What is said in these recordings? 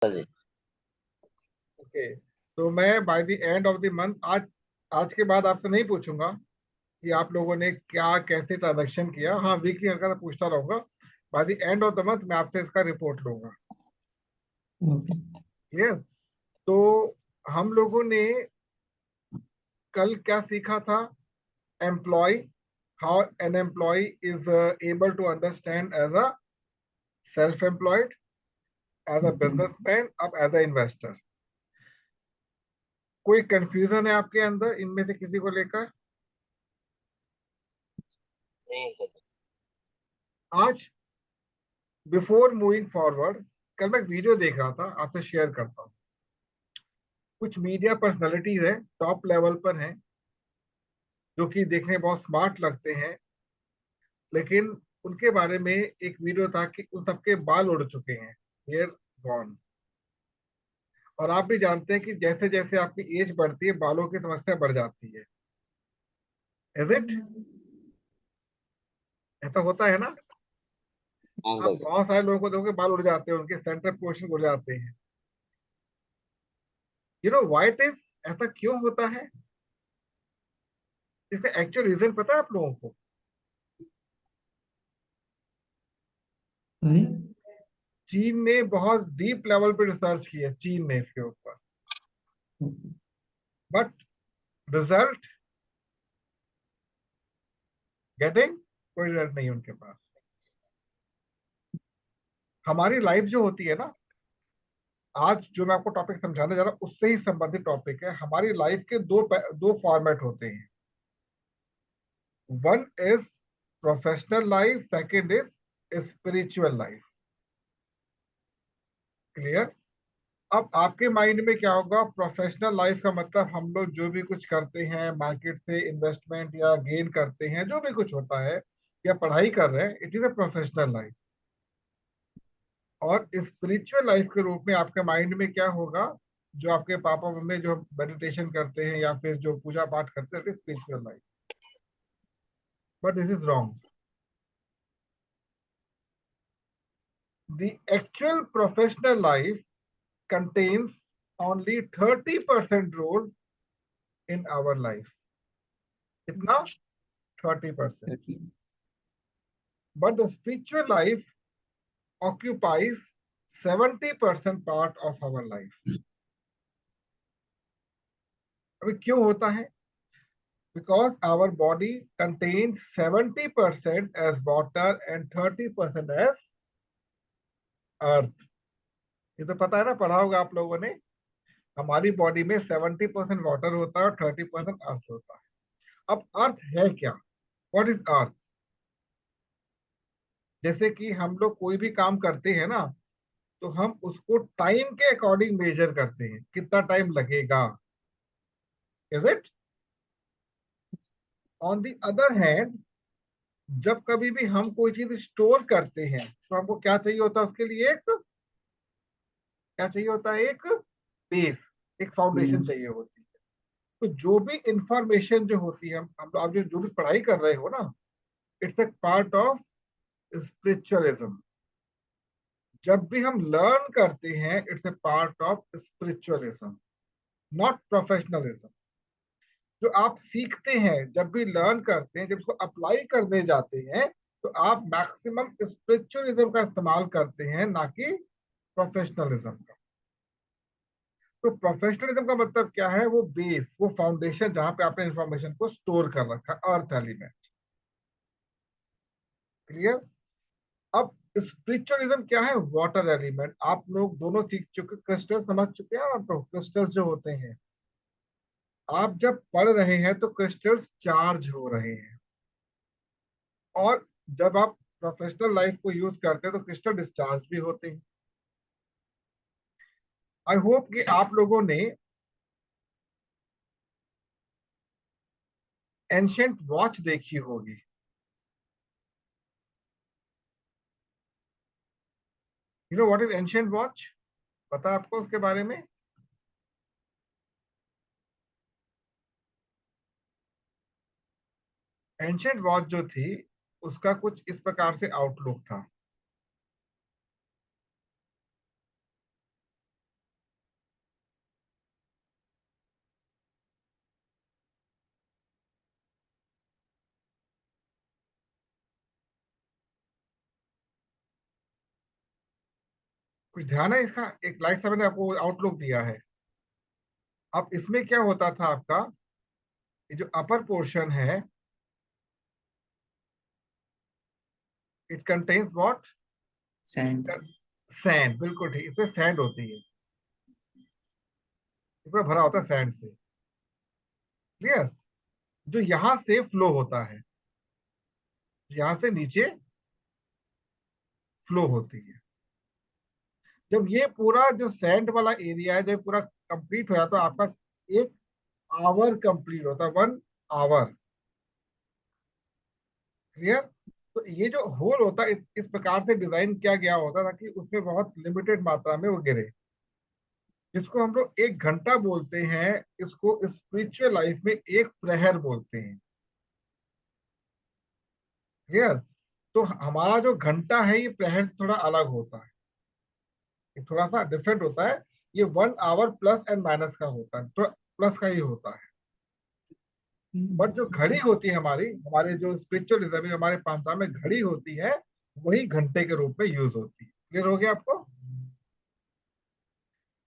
जी। Okay, तो मैं bye the end of the month, आज आज के बाद आपसे नहीं पूछूंगा कि आप लोगों ने क्या कैसे ट्रांजेक्शन किया। हाँ, वीकली हल्का सा पूछता रहूंगा। By the end of the month मैं आपसे इसका रिपोर्ट लूंगा। ओके। क्लियर? तो हम लोगों ने कल क्या सीखा था? Employ, how an employ is able to understand as a self employed, as a okay. Businessman, अब एज अ इन्वेस्टर। कोई कंफ्यूजन है आपके अंदर इनमें से किसी को लेकर? नहीं अंकल। आज बिफोर मूविंग फॉरवर्ड, कल मैं एक वीडियो देख रहा था, आपसे शेयर करता हूँ। कुछ मीडिया पर्सनालिटीज हैं, टॉप लेवल पर हैं, जो कि देखने में बहुत स्मार्ट लगते हैं, लेकिन उनके बारे में एक वीडियो था कि उन सबके बाल उड़ चुके हैं, हेयर गॉन। और आप भी जानते हैं कि जैसे जैसे आपकी एज बढ़ती है बालों की समस्या बढ़ जाती है। Is it? ऐसा होता है ना? हाँ आप अंकल जी। बहुत सारे लोगों को देखोगे बाल उड़ जाते हैं, उनके सेंटर पोर्शन उड़ जाते हैं। You know why it is? ऐसा क्यों होता है? इसका एक्चुअल रीजन पता है आप लोगों को? सॉरी। चीन ने बहुत डीप लेवल पे रिसर्च की है, चीन ने इसके ऊपर। बट रिजल्ट गेटिंग, कोई रिजल्ट नहीं उनके पास। हमारी लाइफ जो होती है ना, आज जो मैं आपको टॉपिक समझाने जा रहा हूँ उससे ही संबंधित टॉपिक है। हमारी लाइफ के दो फॉर्मेट होते हैं। One is professional life, second is spiritual life. Clear? अब आपके माइंड में क्या होगा? प्रोफेशनल लाइफ का मतलब हम लोग जो भी कुछ करते हैं, मार्केट से इन्वेस्टमेंट या गेन करते हैं, जो भी कुछ होता है, या पढ़ाई कर रहे हैं, it is a professional life. और स्पिरिचुअल लाइफ के रूप में आपके माइंड में क्या होगा? जो आपके पापा मम्मी जो मेडिटेशन करते हैं या फिर जो पूजा पाठ करते हैं, it is spiritual life. But this is wrong. The actual professional life contains only 30% role in our life. कितना? 30%. But the spiritual life occupies 70% part of our life. अभी क्यों होता है? Because our body contains 70% as water and 30% as earth. ये तो पता है ना, पढ़ा होगा आप लोगों ने। हमारी बॉडी में 70% वाटर होता है और 30% अर्थ होता है। अब अर्थ है क्या? What is earth? जैसे कि हम लोग कोई भी काम करते हैं ना, तो हम उसको टाइम के अकॉर्डिंग मेजर करते हैं, कितना टाइम लगेगा। Is it? On the other hand, जब कभी भी हम कोई चीज स्टोर करते हैं तो हमको क्या चाहिए होता है? उसके लिए एक क्या चाहिए होता है? एक बेस, एक फाउंडेशन चाहिए होती है। तो जो भी इंफॉर्मेशन जो होती है, हम आप जो भी पढ़ाई कर रहे हो ना, it's a part of spiritualism. जब भी हम लर्न करते हैं, it's a part of spiritualism, not professionalism. जो आप सीखते हैं, जब भी लर्न करते हैं, जब उसको अप्लाई करने जाते हैं, तो आप मैक्सिमम स्पिरिचुअलिज्म का इस्तेमाल करते हैं, ना कि प्रोफेशनलिज्म का। तो प्रोफेशनलिज्म का मतलब क्या है? वो बेस, वो फाउंडेशन जहां पे आपने इंफॉर्मेशन को स्टोर कर रखा, अर्थ एलिमेंट। क्लियर? अब स्पिरिचुअलिज्म क्या है? Water element. आप लोग दोनों सीख चुके, क्रिस्टल समझ चुके हैं आप लोग, क्रिस्टल जो होते हैं। आप जब पढ़ रहे हैं तो क्रिस्टल्स चार्ज हो रहे हैं, और जब आप प्रोफेशनल लाइफ को यूज करते हैं तो क्रिस्टल डिस्चार्ज भी होते हैं। आई होप कि आप लोगों ने एंशिएंट वॉच देखी होगी। You know what is ancient watch? पता है आपको उसके बारे में? एंशिएंट वॉच जो थी, उसका कुछ इस प्रकार से आउटलुक था। कुछ ध्यान है इसका? एक लाइट सा मैंने आपको आउटलुक दिया है। अब इसमें क्या होता था आपका, ये जो अपर पोर्शन है, it contains what? sand, sand. बिल्कुल ठीक, इसमें सैंड होती है, इसमें भरा होता है सैंड से। क्लियर? जो यहां से फ्लो होता है, यहां से नीचे फ्लो होती है। जब ये पूरा जो सैंड वाला एरिया है जब पूरा कंप्लीट हो जाता तो आपका एक आवर कंप्लीट होता है, 1 आवर। क्लियर? तो ये जो होल होता है इस प्रकार से डिजाइन किया गया होता ताकि उसमें बहुत लिमिटेड मात्रा में वो गिरे, जिसको हम लोग 1 घंटा बोलते हैं, इसको स्पिरिचुअल लाइफ में 1 प्रहर बोलते हैं। क्लियर? तो हमारा जो घंटा है ये प्रहर से थोड़ा अलग होता है, ये थोड़ा सा डिफरेंट होता है। ये 1 आवर प्लस एंड माइनस का होता है, थोड़ा प्लस का ही होता है। बट जो घड़ी होती है हमारी, हमारे जो स्पिरिचुअलिज्म में हमारे पंचांग में घड़ी होती है, वही घंटे के रूप में यूज होती है। क्लियर हो गया आपको?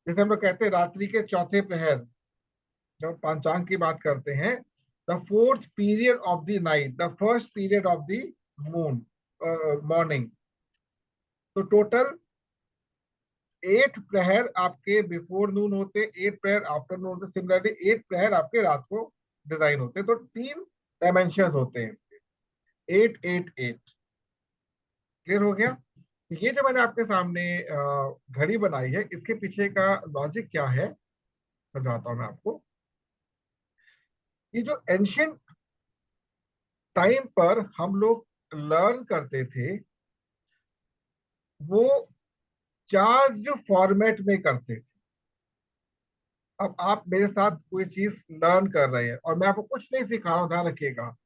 जैसे हम लोग कहते हैं रात्रि के चौथे प्रहर, जब पंचांग की बात करते हैं, the fourth period of the night, the first period of the moon, morning. तो टोटल 8 प्रहर आपके बिफोर नून होते, 8 प्रहर आफ्टर नून होते, सिमिलरली 8 प्रहर आपके रात को डिजाइन होते। तो 3 डायमेंशन होते हैं इसके, 8 8 8। क्लियर हो गया? ये जो मैंने आपके सामने घड़ी बनाई है, इसके पीछे का लॉजिक क्या है समझाता हूं मैं आपको। ये जो एंशियंट टाइम पर हम लोग लर्न करते थे, वो चार्ज फॉर्मेट में करते थे। अब आप मेरे साथ कोई चीज लर्न कर रहे हैं और मैं आपको कुछ नहीं सिखा रहा हूं, ध्यान रखिएगा।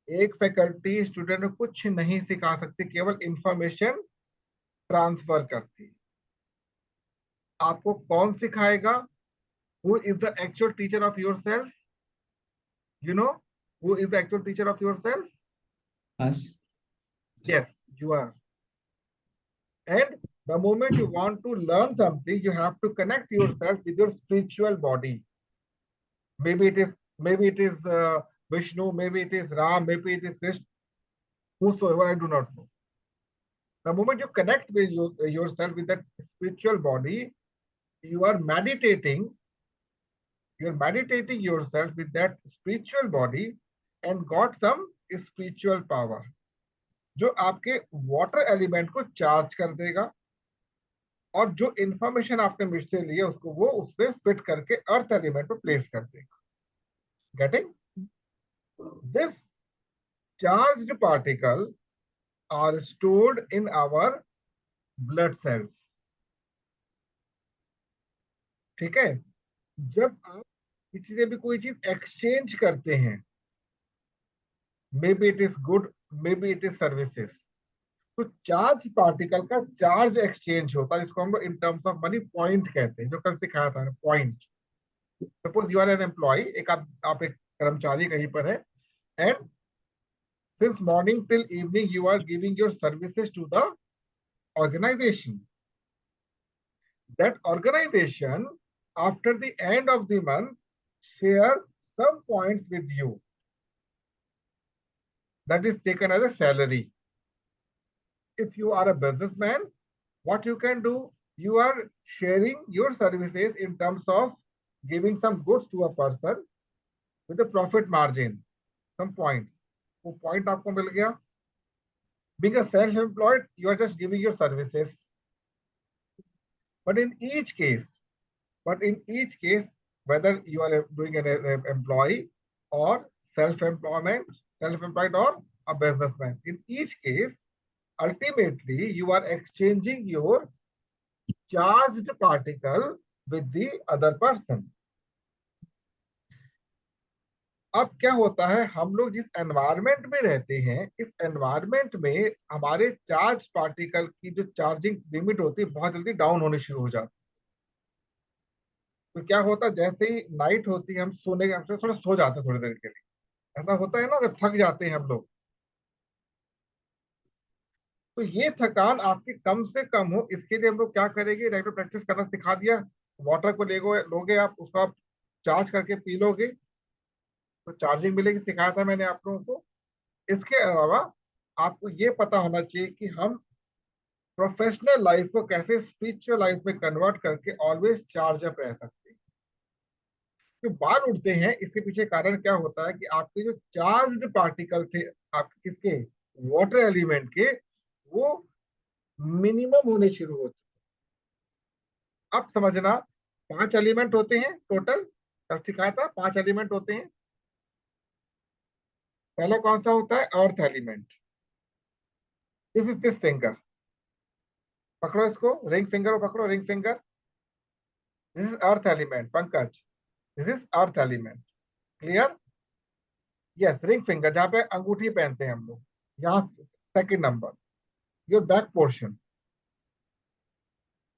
एक फैकल्टी स्टूडेंट को कुछ नहीं सिखा सकती, केवल इंफॉर्मेशन ट्रांसफर करती। आपको कौन सिखाएगा? Who is the actual teacher of your self? You know who is the actual teacher of yourself? us, Yes, you are. And the moment you want to learn something, you have to connect yourself with your spiritual body. Maybe it is Vishnu, maybe it is Ram, maybe it is Krishna, whosoever, I do not know. The moment you connect with yourself with that spiritual body, you are meditating. You are meditating yourself with that spiritual body and got some spiritual power, जो आपके water element को charge कर देगा और जो information आपने मुझसे ली है उसको वो उस पर फिट करके अर्थ एलिमेंट पे प्लेस कर देगा। Getting? This charged particle are stored in our blood cells. ठीक है? जब आप किसी से भी कोई चीज एक्सचेंज करते हैं, maybe it is good, maybe it is services, तो चार्ज पार्टिकल का चार्ज एक्सचेंज होता है, जिसको हम लोग in terms of money point कहते हैं, जो कल सिखाया था point. Suppose you are an employ, एक आप एक कर्मचारी कहीं पर है, and since morning till evening you are giving your services to the organization. That organization, after the end of the month, share some points with you. That is taken as a salary. If you are a businessman, what you can do, you are sharing your services in terms of giving some goods to a person with a profit margin, some points. वो point आपको मिल गया. Being a self-employed, you are just giving your services. But in each case, whether you are doing an employee or self-employed or a businessman, in each case, ultimately you are exchanging your charged particle with the other person. अब क्या होता है, हम लोग जिस environment में रहते हैं, इस एनवायरमेंट में हमारे चार्ज पार्टिकल की जो चार्जिंग लिमिट होती है बहुत जल्दी डाउन होनी शुरू हो जाती है। तो क्या होता है, जैसे ही नाइट होती है हम सोने के थोड़ा सो जाते हैं थोड़ी देर के लिए, ऐसा होता है ना, जब थक जाते हैं हम लोग, तो ये थकान आपकी कम से कम हो, इसके लिए हम लोग क्या करेंगे, रेगुलर प्रैक्टिस करना सिखा दिया। वाटर को लोगे आप, उसको आप चार्ज करके पी लोगे तो चार्जिंग मिलेगी, सिखाया था मैंने आप लोगों को। इसके अलावा आपको ये पता होना चाहिए कि हम प्रोफेशनल लाइफ को कैसे स्पिरिचुअल लाइफ में कन्वर्ट करके ऑलवेज चार्ज अप रह सकते हैं। जो बाल उड़ते हैं इसके पीछे कारण क्या होता है कि आपके जो चार्ज्ड पार्टिकल थे आपके किसके, वाटर एलिमेंट के, वो मिनिमम होने शुरू होते। अब समझना, 5 एलिमेंट होते हैं टोटल, कल सिखाया था 5 एलिमेंट होते हैं। पहला कौन सा होता है, earth element. This is this finger, पकड़ो इसको, रिंग फिंगर को पकड़ो, ring finger. This is earth element Pankaj, this is earth element. Clear? Yes, ring finger जहां पे अंगूठी पहनते हैं हम लोग, यहाँ second number. Your back portion,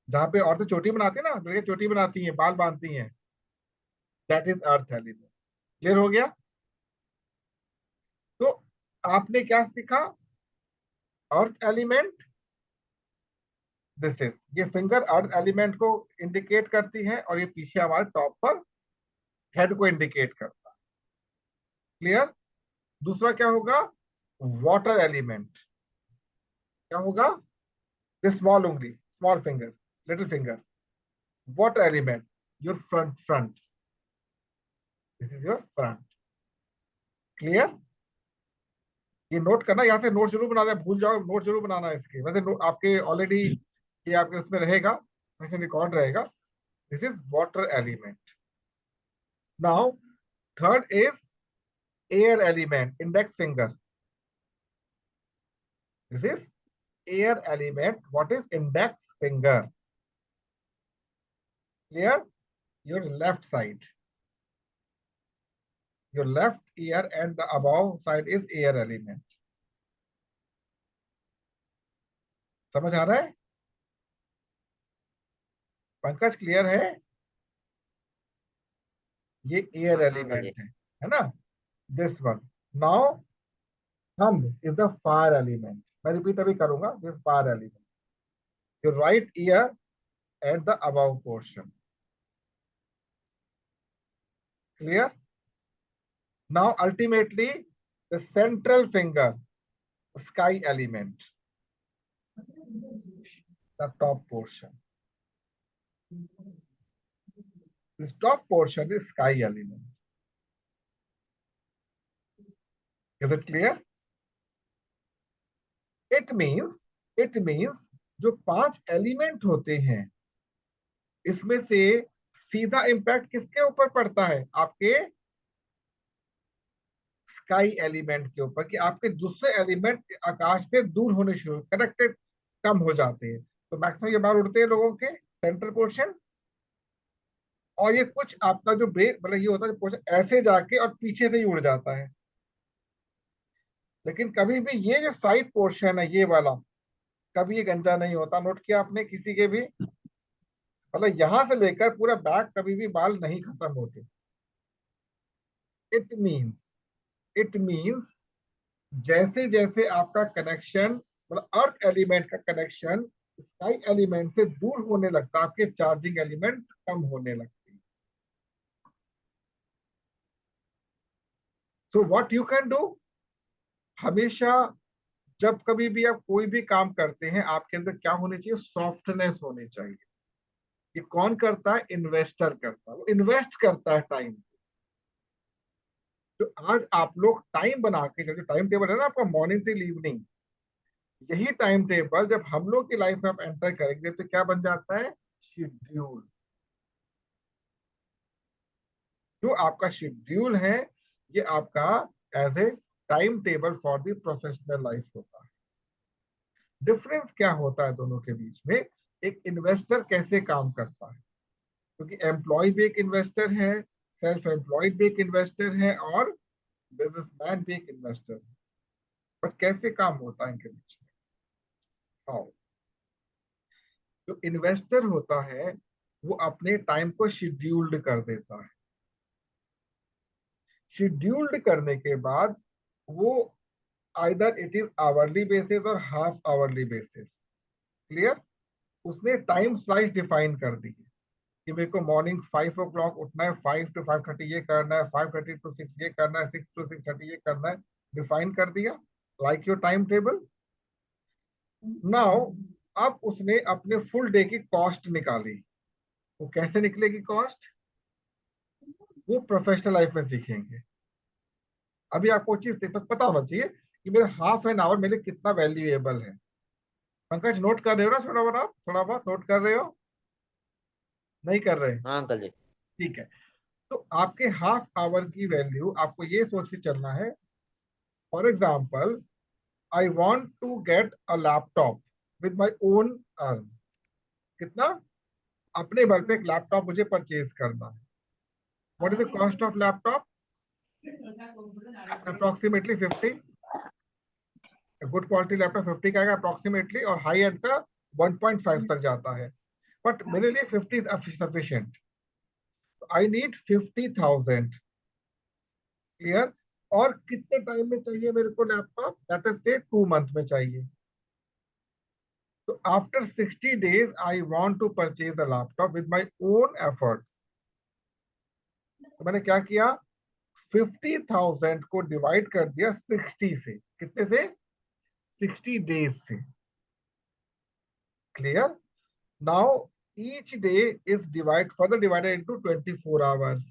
जहां पे औरतें चोटी बनाती है ना, लड़के चोटी बनाती हैं, बाल बांधती हैं, that is earth element. Clear हो गया? तो आपने क्या सीखा, अर्थ एलिमेंट, दिस इज, ये फिंगर अर्थ एलिमेंट को इंडिकेट करती है और ये पीछे हमारे टॉप पर हेड को इंडिकेट करता है। क्लियर? दूसरा क्या होगा, वाटर एलिमेंट। क्या होगा, दिस स्मॉल उंगली, small finger, little finger, water element, your front, this is your front. Clear? ये नोट करना, यहाँ से नोट जरूर बनाना है, भूल जाओ नोट जरूर बनाना है इसके, वैसे आपके ऑलरेडी ये आपके उसमें रहेगा, वैसे रिकॉर्ड रहेगा। This is water element. Now third is air element, index finger. This is air element, what is index finger. Clear? Your left side, your left ear and the above side is air element. समझ आ रहा है Pankaj? Clear है? ये air हाँ जी। Element है ना, this one. Now thumb is the fire element. मैं repeat अभी करूंगा, this fire element, your right year at the above portion. Clear? Now ultimately the central finger, sky element, the top portion. This top portion is sky element. Is it clear? It means जो 5 element होते हैं इसमें से सीधा impact किसके ऊपर पड़ता है, आपके स्काई एलिमेंट के ऊपर, कि आपके दूसरे एलिमेंट आकाश से दूर होने शुरू, कनेक्टेड कम हो जाते हैं। तो मैक्सिमम ये बाल उड़ते हैं लोगों के सेंट्रल पोर्शन, और ये कुछ आपका जो ब्रेन मतलब ये होता है पोर्शन ऐसे जाके और पीछे से ही उड़ जाता है। लेकिन कभी भी ये जो साइड पोर्शन है ये वाला, कभी ये गंजा नहीं होता। नोट किया आपने किसी के भी, मतलब यहां से लेकर पूरा बैक कभी भी बाल नहीं खत्म होते। इट मीन्स जैसे जैसे आपका कनेक्शन, मतलब अर्थ एलिमेंट का कनेक्शन स्काई एलिमेंट से दूर होने लगता है, आपके चार्जिंग एलिमेंट कम होने लगते हैं। So what you can do, हमेशा जब कभी भी आप कोई भी काम करते हैं आपके अंदर क्या होनी चाहिए, सॉफ्टनेस होनी चाहिए। ये कौन करता है, इन्वेस्टर करता है, वो इन्वेस्ट करता है टाइम। तो आज आप लोग टाइम बना के, जो टाइम टेबल है ना आपका मॉर्निंग टिल इवनिंग, यही टाइम टेबल जब हम लोग की लाइफ में आप एंटर करेंगे तो क्या बन जाता है, शेड्यूल। जो आपका शेड्यूल है ये आपका as a time table for the professional life होता है। डिफरेंस क्या होता है दोनों के बीच में, एक इन्वेस्टर कैसे काम करता है, क्योंकि एम्प्लॉय भी एक इन्वेस्टर है, सेल्फ एम्प्लॉयड भी एक इन्वेस्टर है, और बिजनेसमैन भी एक इन्वेस्टर है। बट कैसे काम होता है इनके बीच में, हाउ। जो इन्वेस्टर होता है वो अपने टाइम को शेड्यूल्ड कर देता है। शेड्यूल्ड करने के बाद वो either it is hourly basis और हाफ आवरली बेसिस। क्लियर? उसने टाइम स्लाइस डिफाइन कर दी है कि मेरे को मॉर्निंग 5 o'clock उठना है, 5 to 5:30 ये करना है, 5:30 to 6 ये करना है, 6 to 6:30 ये करना है, डिफाइन कर दिया like your time table. Now अब उसने अपने फुल डे की कॉस्ट निकाली। वो कैसे निकलेगी कॉस्ट, वो प्रोफेशनल लाइफ में सीखेंगे। अभी आपको चीज पता होना चाहिए कि मेरे हाफ एन आवर मेरे लिए कितना वैल्यूएबल है। पंकज नोट कर रहे हो ना, थोड़ा बहुत नोट कर रहे हो, नहीं कर रहे? हाँ अंकल जी। ठीक है। तो आपके हाफ आवर की वैल्यू आपको ये सोच के चलना है, for example I want to get a laptop with my own earn. कितना? अपने बल पे एक लैपटॉप मुझे परचेज करना है। What is the cost of laptop? Approximately 50। Good quality laptop 50 का आएगा अप्रोक्सीमेटली, और हाई एंड का 1.5 तक जाता है। बट मेरे लिए 50 is sufficient. I need 50,000। Clear? और कितने टाइम में चाहिए मेरे को लैपटॉप? दैट इज से 2 मंथ में चाहिए। तो after 60 days I want to purchase a laptop with my own efforts. तो मैंने क्या किया, 50,000 को डिवाइड कर दिया 60 से। कितने से? 60 days से। Clear? Now each day is further divided into 24 hours।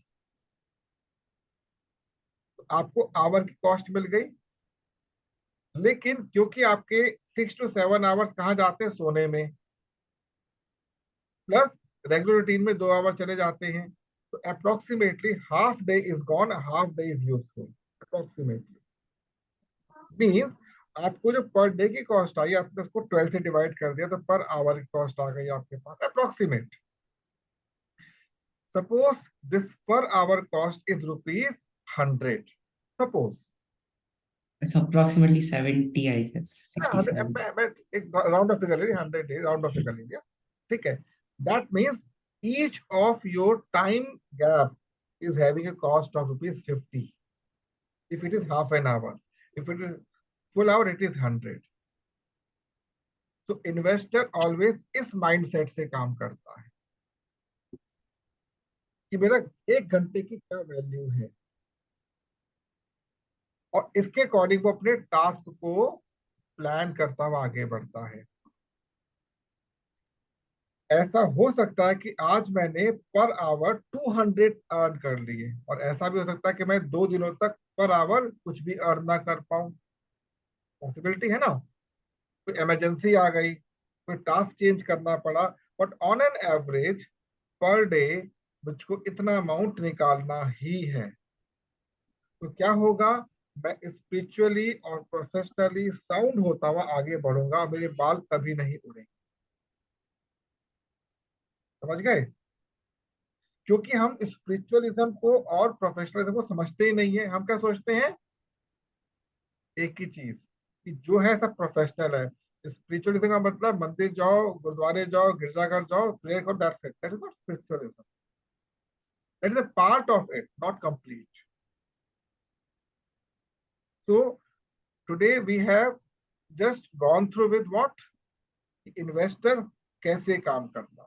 तो आपको आवर की कॉस्ट मिल गई, लेकिन क्योंकि आपके 6 to 7 आवर्स कहाँ जाते हैं? सोने में, प्लस रेगुलर रूटीन में 2 आवर चले जाते हैं, तो approximately half day is gone, half day is useful. Approximately means आपको जो पर डे की कॉस्ट आई, आपने उसको 12 से डिवाइड कर दिया, तो पर आवर की कॉस्ट आ गई आपके पास approximate. Suppose this per our cost is ₹100। Suppose It's approximately 70, I guess. 67. एक राउंड ऑफ फिगर ले लिया, 100 राउंड ऑफ फिगर ले लिया, ठीक है। That means each of your time gap is having a cost of ₹50 if it is half an hour. If it is full hour, it is 100. तो investor always इस mindset से काम करता है कि मेरा 1 घंटे की क्या वैल्यू है, और इसके अकॉर्डिंग वो अपने टास्क को प्लान करता हुआ आगे बढ़ता है। ऐसा हो सकता है कि आज मैंने पर आवर 200 अर्न कर लिए, और ऐसा भी हो सकता है कि मैं 2 दिनों तक पर आवर कुछ भी अर्न ना कर पाऊं। पॉसिबिलिटी है ना। कोई इमरजेंसी आ गई, कोई टास्क चेंज करना पड़ा, but on an average per day मुझको इतना अमाउंट निकालना ही है। तो क्या होगा, मैं स्पिरिचुअली और प्रोफेशनली साउंड होता हुआ आगे बढ़ूंगा, मेरे बाल कभी नहीं उड़ेंगे। समझ गए? क्योंकि हम स्पिरिचुअलिज्म को और प्रोफेशनलिज्म को समझते ही नहीं है। हम क्या सोचते हैं, एक ही चीज कि जो है सब प्रोफेशनल है। स्पिरिचुअलिज्म का मतलब मंदिर जाओ, गुरुद्वारे जाओ, गिरजाघर जाओ, प्रेयर करो, that's it. That is not spiritualism. That is a part of it, not complete. So today we have just gone through with what, investor कैसे काम करता है।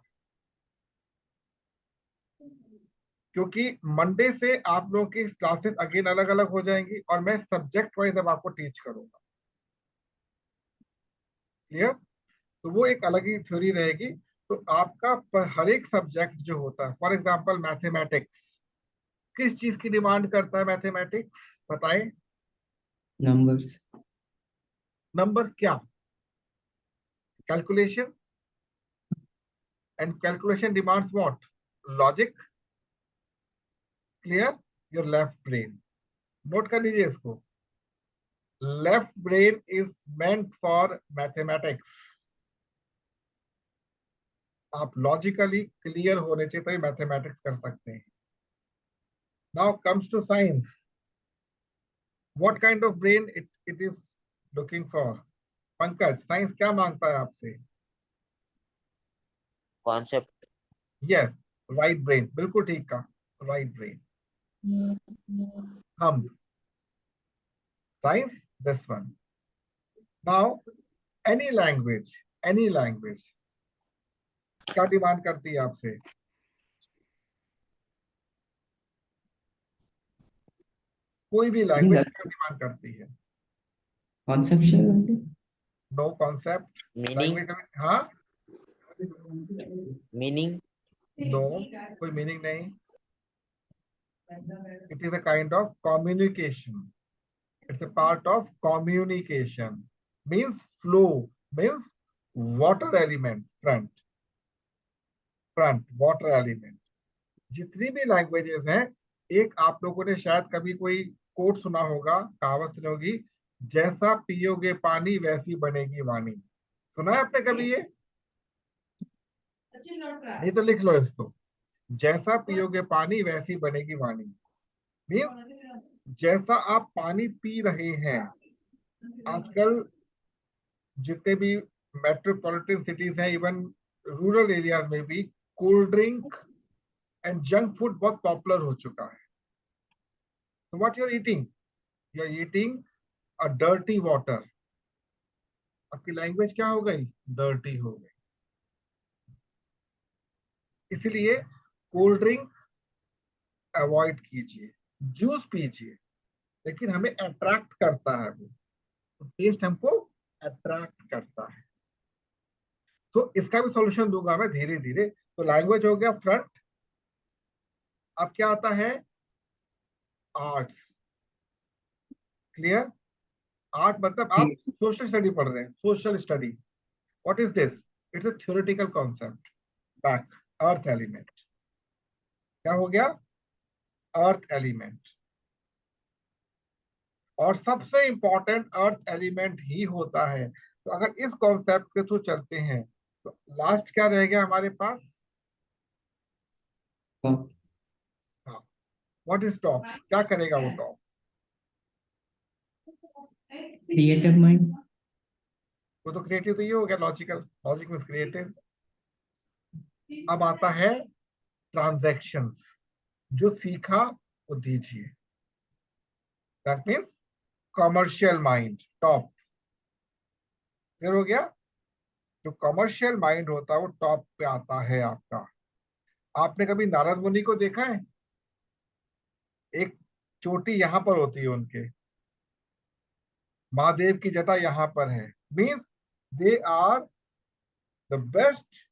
क्योंकि मंडे से आप लोगों की क्लासेस अगेन अलग अलग हो जाएंगी, और मैं सब्जेक्ट वाइज अब आपको टीच करूंगा। क्लियर? तो वो एक अलग ही थ्योरी रहेगी। तो आपका हर एक सब्जेक्ट जो होता है, फॉर एग्जांपल मैथमेटिक्स, किस चीज की डिमांड करता है मैथमेटिक्स? बताएं। Numbers. नंबर्स क्या? Calculation. And calculation demands what? Logic. Clear? Your left brain. Note कर लीजिए इसको, left brain is meant for mathematics. आप लॉजिकली क्लियर होने चाहिए तभी मैथमेटिक्स कर सकते हैं। Now comes to science, what kind of brain it is looking for? Pankaj, science क्या मांगता है आपसे? कॉन्सेप्ट। यस, राइट ब्रेन, बिल्कुल ठीक का, राइट ब्रेन। हम science, this one. Now any language क्या डिमांड करती है आपसे? कोई भी लैंग्वेज क्या डिमांड करती है? Conceptual no concept meaning language. हाँ, मीनिंग नो, कोई मीनिंग नहीं। It is a kind of communication, it's a part of communication, means flow, means water element, front water element। जितनी भी लैंग्वेजेस हैं, एक आप लोगों ने शायद कभी कोई कोट सुना होगा, कहावत सुनी होगी, जैसा पियोगे पानी वैसी बनेगी वाणी। सुना है आपने कभी ये? नहीं तो लिख लो इसको, जैसा पियोगे पानी वैसी बनेगी वाणी। मीन्स जैसा आप पानी पी रहे हैं, आजकल जितने भी मेट्रोपॉलिटन सिटीज हैं, इवन रूरल एरियाज में भी cold drink and junk food बहुत पॉपुलर हो चुका है। तो what you are eating? You are eating a dirty water. आपकी लैंग्वेज क्या हो गई? डर्टी हो गई। इसलिए कोल्ड ड्रिंक अवॉइड कीजिए, जूस पीजिए, लेकिन हमें अट्रैक्ट करता है वो, तो टेस्ट हमको अट्रैक्ट करता है। तो इसका भी सॉल्यूशन दूंगा मैं धीरे धीरे। तो लैंग्वेज हो गया फ्रंट। अब क्या आता है? आर्ट्स। क्लियर? आर्ट मतलब आप सोशल स्टडी पढ़ रहे हैं, social study. What is this? It's a theoretical concept. Back, earth element. क्या हो गया? Earth element. और सबसे इंपॉर्टेंट अर्थ एलिमेंट ही होता है। तो अगर इस कॉन्सेप्ट के थ्रू चलते हैं, तो लास्ट क्या रह गया हमारे पास? हाँ, व्हाट इज टॉप? क्या करेगा वो टॉप? Creative mind. वो तो क्रिएटिव तो ये हो गया, लॉजिकल, लॉजिक मींस क्रिएटिव। अब आता है ट्रांजैक्शंस। जो सीखा वो दीजिए, that means commercial mind top. Clear हो गया? जो कमर्शियल माइंड होता है वो टॉप पे आता है आपका। आपने कभी नारद मुनि को देखा है? एक चोटी यहां पर होती है उनके, महादेव की जटा यहां पर है। Means they are the best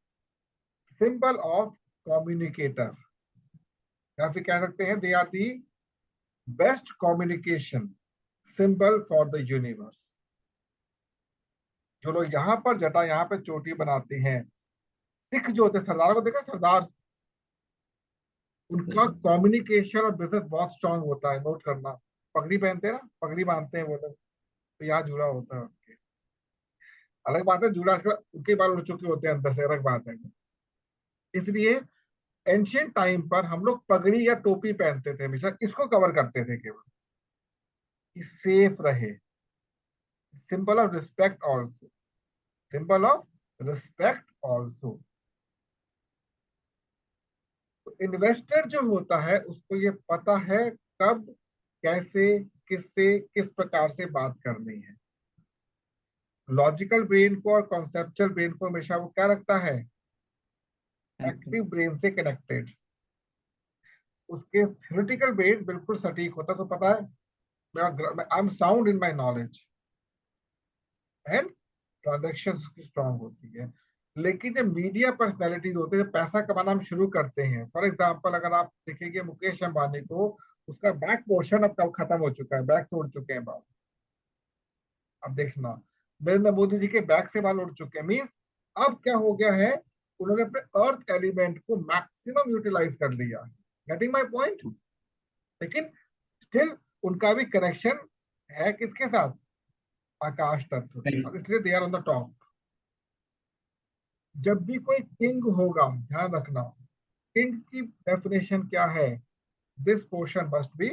symbol of communicator, या फिर कह सकते हैं they are the best communication symbol for the universe. जो लोग यहाँ पर जटा, यहाँ पे चोटी बनाते हैं, सिख जो होते हैं, सरदार को देखा? सरदार, उनका कम्युनिकेशन और बिजनेस बहुत स्ट्रांग होता है। नोट करना, पगड़ी पहनते हैं ना, पगड़ी बांधते हैं वो लोग, तो यहाँ जुड़ा होता है उनके। अलग बात है जुड़ा, उनके बाल उड़ चुके होते हैं अंदर से, अलग बात है। इसलिए एंशियंट टाइम पर हम लोग पगड़ी या टोपी पहनते थे, हमेशा इसको कवर करते थे केवल, कि सेफ रहे। Symbol of respect also, symbol of respect also. तो इन्वेस्टर जो होता है उसको ये पता है कब, कैसे, किससे, किस प्रकार से बात करनी है। लॉजिकल ब्रेन को और कॉन्सेप्चुअल ब्रेन को हमेशा वो क्या रखता है? एक्टिव ब्रेन से कनेक्टेड। उसके थ्योरेटिकल ब्रेन बिल्कुल सटीक होता है। तो पता है I am sound in my knowledge and transaction की स्ट्रांग होती है। लेकिन जब मीडिया पर्सनैलिटीज होते हैं, जब पैसा कमाना हम शुरू करते हैं, फॉर एग्जाम्पल अगर आप देखेंगे मुकेश अंबानी को, उसका बैक पोर्शन अब कब खत्म हो चुका है, बैक तोड़ चुके हैं बाल। अब देखना, नरेंद्र मोदी जी के बैक से बाल उड़ चुके हैं। मीन्स अब क्या हो गया है, उन्होंने अपने अर्थ एलिमेंट को मैक्सिमम यूटिलाइज कर लिया। Getting my point? लेकिन स्टिल उनका भी कनेक्शन है किसके साथ? आकाश तत्व के साथ, इसलिए they are on the top. जब भी कोई किंग होगा, ध्यान रखना, किंग की डेफिनेशन क्या है? This portion must be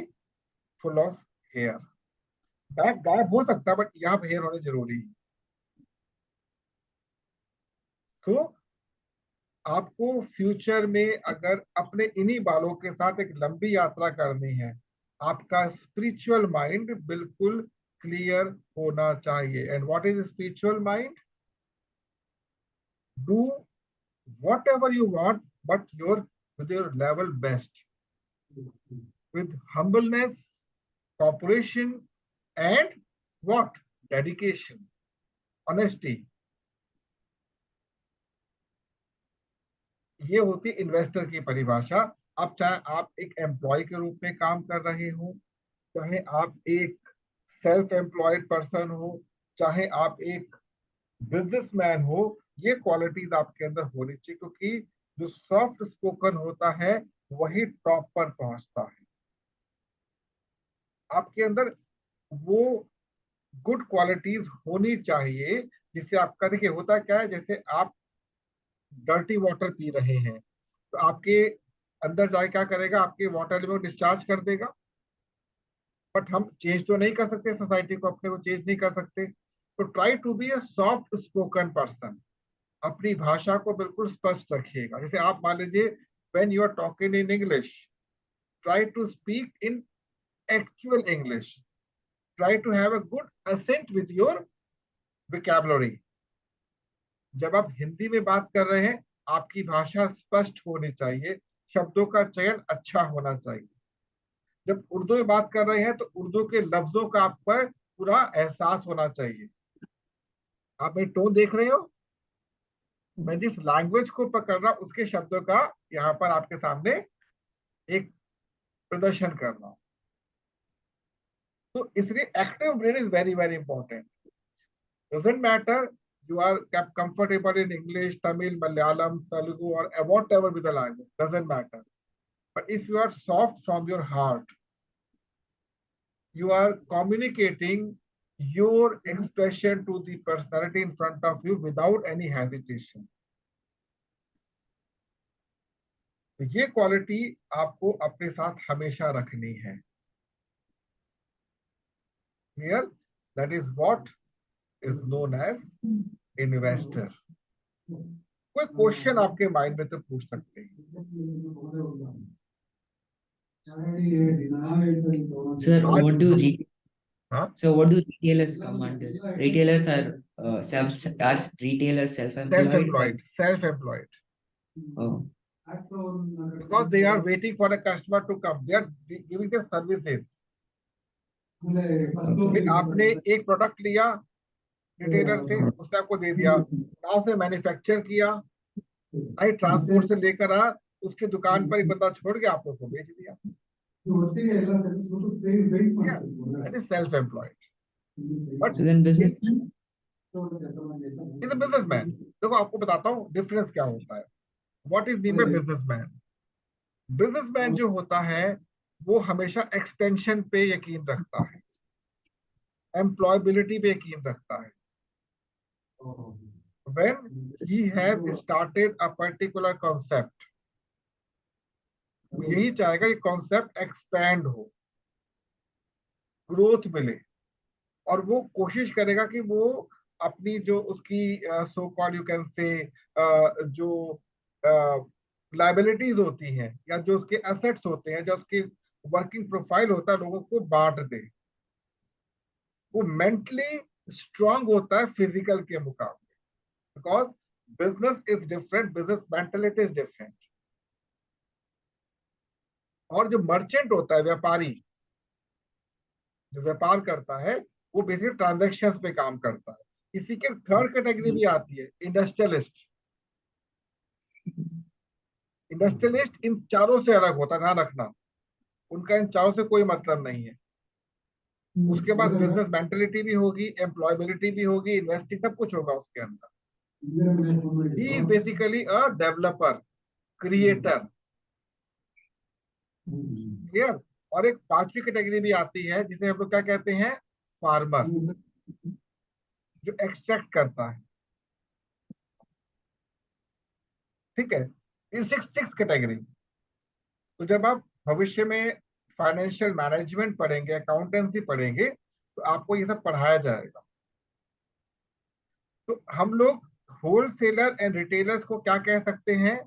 full of hair. Back गायब हो सकता है, बट यहाँ पे हेयर होने जरूरी है। तो आपको फ्यूचर में अगर अपने इन्हीं बालों के साथ एक लंबी यात्रा करनी है, आपका स्पिरिचुअल माइंड बिल्कुल क्लियर होना चाहिए। And what is spiritual mind? Do whatever you want, but with your level best, with humbleness, cooperation, and what? Dedication, honesty. ये होती इन्वेस्टर की परिभाषा। अब चाहे आप एक एम्प्लॉय के रूप में काम कर रहे हो, चाहे आप एक सेल्फ एम्प्लॉयड पर्सन हो, चाहे आप एक बिजनेसमैन हो, ये क्वालिटीज आपके अंदर होनी चाहिए, क्योंकि जो सॉफ्ट स्पोकन होता है वही टॉप पर पहुंचता है। आपके अंदर वो गुड क्वालिटीज होनी चाहिए जिससे आपका, देखिए होता क्या है, जैसे आप डर्टी वाटर पी रहे हैं तो आपके अंदर जाके क्या करेगा, आपके वाटर लेवल डिस्चार्ज कर देगा। बट हम चेंज तो नहीं कर सकते, सोसाइटी को अपने को चेंज नहीं कर सकते। तो try to be a soft spoken person. अपनी भाषा को बिल्कुल स्पष्ट रखिएगा। जैसे आप मान लीजिए, when you are talking in English, try to speak in actual English, try to have a good accent with your vocabulary। जब आप हिंदी में बात कर रहे हैं, आपकी भाषा स्पष्ट होनी चाहिए, शब्दों का चयन अच्छा होना चाहिए। जब उर्दू में बात कर रहे हैं तो उर्दू के लफ्जों का आप पर पूरा एहसास होना चाहिए। आप मेरी टोन देख रहे हो, मैं जिस लैंग्वेज को पकड़ रहा हूं उसके शब्दों का यहाँ पर आपके सामने एक प्रदर्शन कर रहा हूं। तो इसलिए active brain is very very important. Doesn't matter you are comfortable in English, Tamil, Malayalam, Telugu, or whatever with the language, doesn't matter. But if you are soft from your heart, you are communicating your expression to the personality in front of you without any hesitation. तो ये quality आपको अपने साथ हमेशा रखनी है। Here, that is what is known as investor. कोई question आपके माइंड में तो पूछ सकते हैं। Sir, what do हाँ? so what do retailers come under? Retailers are retailers self-employed. Self-employed. Self-employed. Oh, Because they are waiting for a customer to come. They are giving their services. आपने एक product लिया retailer से, उसने आपको दे दिया, नाव से manufacture किया, आई ट्रांसपोर्ट से लेकर आ, उसकी दुकान पर एक बंदा छोड़ के आपको उसको बेच दिया। That is self-employed. But so then businessman? is a businessman. देखो आपको बताता हूँ डिफरेंस क्या होता है। What is mean by businessman? Businessman जो होता है वो हमेशा एक्सपेंशन पे यकीन रखता है, एम्प्लॉयबिलिटी पे यकीन रखता है। When he has started a particular concept, वो यही चाहेगा कि कॉन्सेप्ट एक्सपैंड हो, ग्रोथ मिले, और वो कोशिश करेगा कि वो अपनी जो उसकी so called you can say जो लाइबिलिटीज होती हैं या जो उसके एसेट्स होते हैं, जो उसकी वर्किंग प्रोफाइल होता है, लोगों को बांट दे। वो मेंटली स्ट्रांग होता है फिजिकल के मुकाबले, because business is different, business mentality is different. और जो मर्चेंट होता है, व्यापारी जो व्यापार करता है, वो बेसिकली ट्रांजैक्शंस पे काम करता है। इसी के थर्ड कैटेगरी भी आती है, इंडस्ट्रियलिस्ट। इंडस्ट्रियलिस्ट इन चारों से अलग होता है, ध्यान रखना, उनका इन चारों से कोई मतलब नहीं है। उसके बाद बिजनेस मेंटलिटी भी होगी, एम्प्लॉयबिलिटी भी होगी, इन्वेस्टिंग, सब कुछ होगा उसके अंदर। He is basically a developer, creator. Clear? और एक पांचवी कैटेगरी भी आती है जिसे हम लोग क्या कहते हैं, फार्मर, जो एक्सट्रैक्ट करता है। ठीक है, इन सिक्स कैटेगरी। तो जब आप भविष्य में फाइनेंशियल मैनेजमेंट पढ़ेंगे, अकाउंटेंसी पढ़ेंगे, तो आपको ये सब पढ़ाया जाएगा। तो हम लोग होलसेलर एंड रिटेलर्स को क्या कह सकते हैं,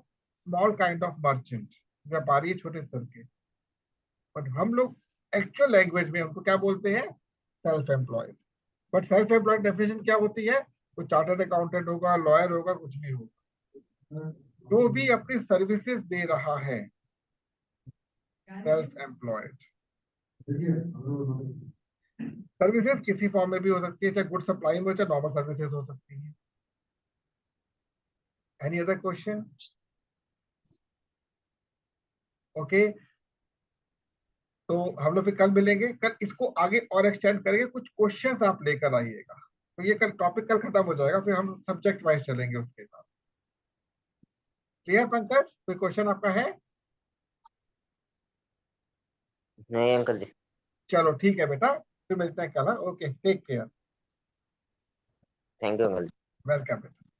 स्मॉल काइंड ऑफ मर्चेंट, व्यापारी छोटे स्तर के। बट हम लोग एक्चुअल लैंग्वेज में उनको क्या बोलते हैं, self employed. But self employed definition क्या होती है? कोई चार्टर्ड अकाउंटेंट होगा, लॉयर होगा, कुछ भी होगा, जो भी अपनी सर्विसेज दे रहा है, सेल्फ एम्प्लॉयड। सर्विसेज किसी फॉर्म में भी हो सकती है, चाहे गुड सप्लाई में हो, चाहे नॉर्मल सर्विसेज हो सकती है। Any other question? ओके, तो हम लोग फिर कल मिलेंगे। कल इसको आगे और एक्सटेंड करेंगे, कुछ क्वेश्चंस आप लेकर आइएगा। तो ये कल टॉपिक कल खत्म हो जाएगा, फिर हम सब्जेक्ट वाइज चलेंगे उसके बाद। क्लियर पंकज? कोई क्वेश्चन आपका है? नहीं अंकल जी। चलो ठीक है बेटा, फिर मिलते हैं कल। Okay, take care. Thank you uncle ji. Welcome बेटा।